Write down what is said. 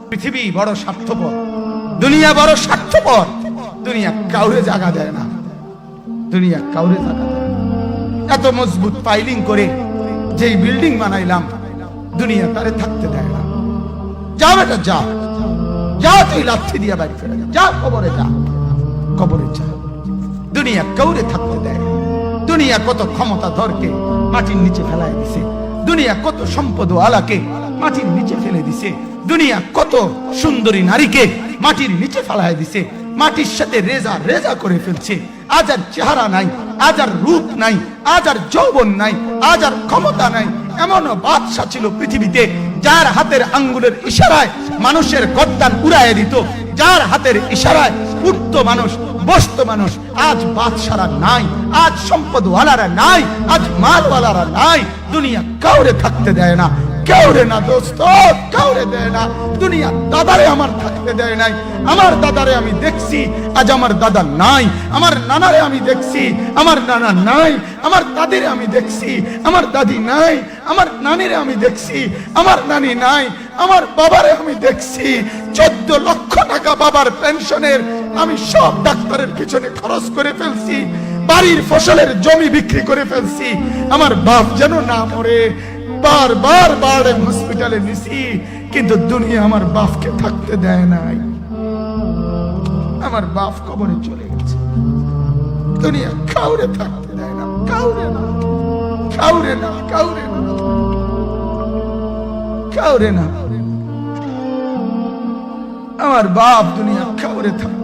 পৃথিবী বড় স্বার্থপর, দুনিয়া বড় স্বার্থপর। দুনিয়া কাউরে জায়গা দেয় না, দুনিয়া কাউরে জায়গা দেয় না। এত মজবুত পাইলিং করে যেই বিল্ডিং বানাইলাম, দুনিয়া তারে থাকতে দেয় না। যা বেটা যা, যা তুই লাথি দিয়া বাড়ি ফেলে যা, কবরে যা, কবরে যা। দুনিয়া কাউরে থাকতে দেয় না। দুনিয়া কত ক্ষমতা ধরকে মাটির নিচে ফেলায় দিছে, দুনিয়া কত সম্পদ আলাকে মাটির নিচে ফেলে দিছে, দুনিয়া কত সুন্দরী নারীকে মাটির নিচে ফেলায় দিছে, মাটির সাথে রেজা রেজা করে ফেলছে। আজ আর চেহারা নাই, আজ আর রূপ নাই, আজ আর যৌবন নাই, আজ আর ক্ষমতা নাই। এমন বাদশা ছিল পৃথিবীতে যার হাতের আঙ্গুলের ইশারায় মানুষের গর্দান উড়াইয়া দিত, যার হাতের ইশারায় উঠত মানুষ, বসত মানুষ। আজ বাদশারা নাই, আজ সম্পদওয়ালারা নাই, আজ মালওয়ালারা নাই। দুনিয়া কাউরে থাকতে দেয় না, কাউরে না দোস্ত, কাউরে দেয় না। দুনিয়া দাদারে আমার থাকতে দেয় নাই। আমার দাদারে আমি দেখছি, আজ আমার দাদা নাই। আমার নানারে আমি দেখছি, আমার নানা নাই। আমার দাদিরে আমি দেখছি, আমার দাদি নাই। আমার নানিরে আমি দেখছি, আমার নানি নাই। আমার বাবারে আমি দেখছি, 14 লক্ষ টাকা বাবার পেনশনের আমি সব ডাক্তারের পিছনে খরচ করে ফেলছি, বাড়ির ফসলের জমি বিক্রি করে ফেলছি। আমার বাপ যেন না মরে বারবার বারে হসপিটালে নিছি, কিন্তু দুনিয়া আমার বাপকে থাকতে দেয় নাই। আমার বাপ কবরে চলে গেছে। দুনিয়া কাউরে থাকতে দেয় না, কাউরে না, কাউরে না, কাউরে না, কাউরে না। আমার বাপ দুনিয়া কাউরে থাকতে